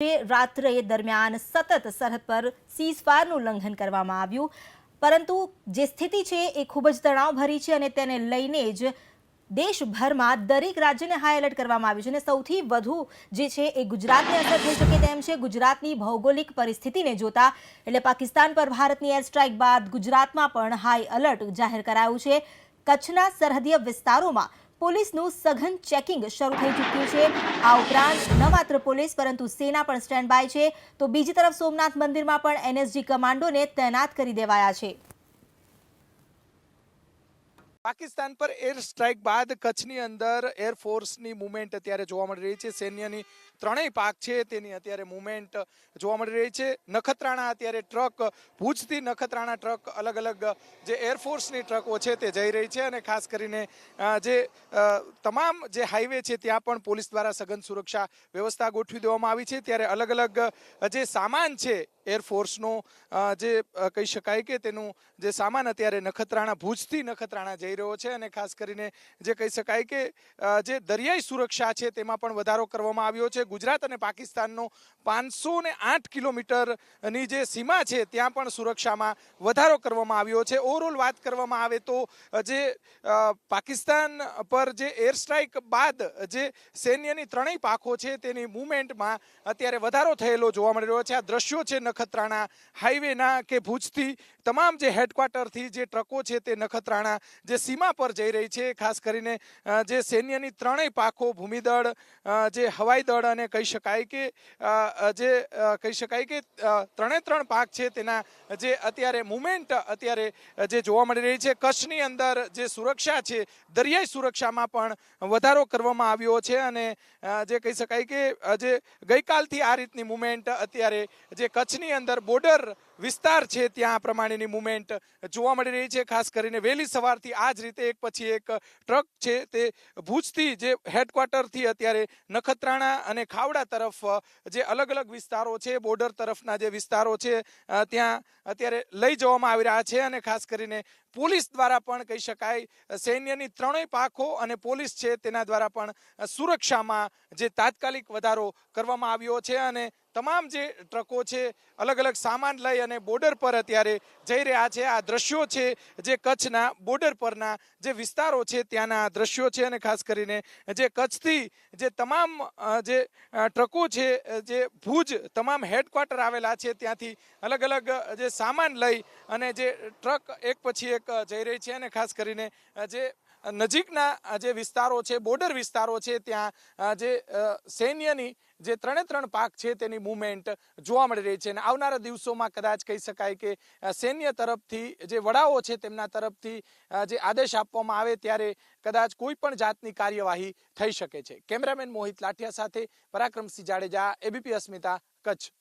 રાત્રે દરમિયાન સતત સરહદ પર સીઝફાયરનું ઉલ્લંઘન કરવામાં આવ્યું, પરંતુ જે સ્થિતિ છે એ ખૂબ જ તણાવભરી છે અને તેને લઈને જ દેશભરમાં દરેક રાજ્યને હાઈ એલર્ટ કરવામાં આવ્યું છે અને સૌથી વધુ જે છે એ ગુજરાતને અસર થઈ શકે તેમ છે। ગુજરાતની ભૌગોલિક પરિસ્થિતિને જોતા એટલે પાકિસ્તાન પર ભારતની એર સ્ટ્રાઇક બાદ ગુજરાતમાં પણ હાઈ એલર્ટ જાહેર કરાયું છે। કચ્છના સરહદીય વિસ્તારોમાં પોલીસનું સઘન ચેકિંગ શરૂ થઈ ચૂક્યું છે। આ ઉપરાંત ન માત્ર પોલીસ પરંતુ સેના પણ સ્ટેન્ડ બાય છે, તો બીજી તરફ સોમનાથ મંદિરમાં પણ એનએસજી કમાન્ડોને તૈનાત કરી દેવાયા છે। પાકિસ્તાન પર એર સ્ટ્રાઇક બાદ કચ્છની અંદર એરફોર્સની મૂવમેન્ટ અત્યારે જોવા મળી રહી છે। સૈન્યની ત્રણેય પાક છે તેની અત્યારે મૂવમેન્ટ જોવા મળી રહી છે। નખત્રાણા અત્યારે ટ્રક, ભુજથી નખત્રાણા ટ્રક, અલગ અલગ જે એરફોર્સની ટ્રકો છે તે જઈ રહી છે અને ખાસ કરીને જે તમામ જે હાઈવે છે ત્યાં પણ પોલીસ દ્વારા સઘન સુરક્ષા વ્યવસ્થા ગોઠવી દેવામાં આવી છે। ત્યારે અલગ અલગ જે સામાન છે એરફોર્સનો, જે કહી શકાય કે તેનું જે સામાન અત્યારે નખત્રાણા, ભુજથી નખત્રાણા જઈ રહ્યો છે અને ખાસ કરીને જે કહી શકાય કે જે દરિયાઈ સુરક્ષા છે તેમાં પણ વધારો કરવામાં આવ્યો છે। ગુજરાત અને પાકિસ્તાનનો 508 કિલોમીટરની જે સીમા છે ત્યાં પણ સુરક્ષામાં વધારો કરવામાં આવ્યો છે। ઓવરઓલ વાત કરવામાં આવે તો જે પાકિસ્તાન પર જે એર સ્ટ્રાઇક બાદ જે સૈન્યની ત્રણેય પાંખો છે તેની મૂવમેન્ટમાં અત્યારે વધારો થયેલો જોવા મળી રહ્યો છે। આ દ્રશ્યો છે નખત્રાણા હાઈવેના કે ભુજથી તમામ જે હેડક્વાર્ટરથી જે ટ્રકો છે તે નખત્રાણા જે સીમા પર જઈ રહી છે। ખાસ કરીને જે સૈન્યની ત્રણેય પાંખો, ભૂમિદળ, જે હવાઈ દળ અને કહી શકાય કે ત્રણે ત્રણ પાંખ છે તેના જે અત્યારે મૂવમેન્ટ અત્યારે જે જોવા મળી રહી છે। કચ્છની અંદર જે સુરક્ષા છે, દરિયાઈ સુરક્ષામાં પણ વધારો કરવામાં આવ્યો છે અને જે કહી શકાય કે જે ગઈકાલથી આ રીતની મૂવમેન્ટ અત્યારે જે કચ્છની અંદર બોર્ડર વિસ્તાર છે ત્યાં આ પ્રમાણેની મૂવમેન્ટ જોવા મળી રહી છે। ખાસ કરીને વહેલી સવારથી આ જ રીતે એક પછી એક ટ્રક છે તે ભુજથી જે હેડક્વાર્ટરથી અત્યારે નખત્રાણા અને ખાવડા તરફ જે અલગ અલગ વિસ્તારો છે, બોર્ડર તરફના જે વિસ્તારો છે ત્યાં અત્યારે લઈ જવામાં આવી રહ્યા છે અને ખાસ કરીને પોલીસ દ્વારા પણ કહી શકાય સૈન્યની ત્રણેય પાંખો અને પોલીસ છે તેના દ્વારા પણ સુરક્ષામાં જે તાત્કાલિક વધારો કરવામાં આવ્યો છે અને તમામ જે ટ્રકો છે અલગ અલગ સામાન લઈ અને બોર્ડર પર અત્યારે જઈ રહ્યા છે। આ દ્રશ્યો છે જે કચ્છના બોર્ડર પરના જે વિસ્તારો છે ત્યાંના દ્રશ્યો છે અને ખાસ કરીને જે કચ્છથી જે તમામ જે ટ્રકો છે જે ભુજ તમામ હેડક્વાર્ટર આવેલા છે ત્યાંથી અલગ અલગ જે સામાન લઈ અને જે ટ્રક એક પછી એક જઈ રહી છે અને ખાસ કરીને જે નજીકના જે વિસ્તારો છે, બોર્ડર વિસ્તારો છે ત્યાં જે સૈન્યની જે ત્રણે ત્રણ પાંખ છે તેની મૂવમેન્ટ જોવા મળી રહી છે અને આવનારા દિવસોમાં કદાચ કહી શકાય કે સૈન્ય તરફથી જે વડાઓ છે તેમના તરફથી જે આદેશ આપવામાં આવે ત્યારે કદાચ કોઈ પણ જાતની કાર્યવાહી થઈ શકે છે। કેમેરામેન મોહિત લાઠિયા સાથે પરાક્રમસિંહ જાડેજા, એબીપી અસ્મિતા, કચ્છ।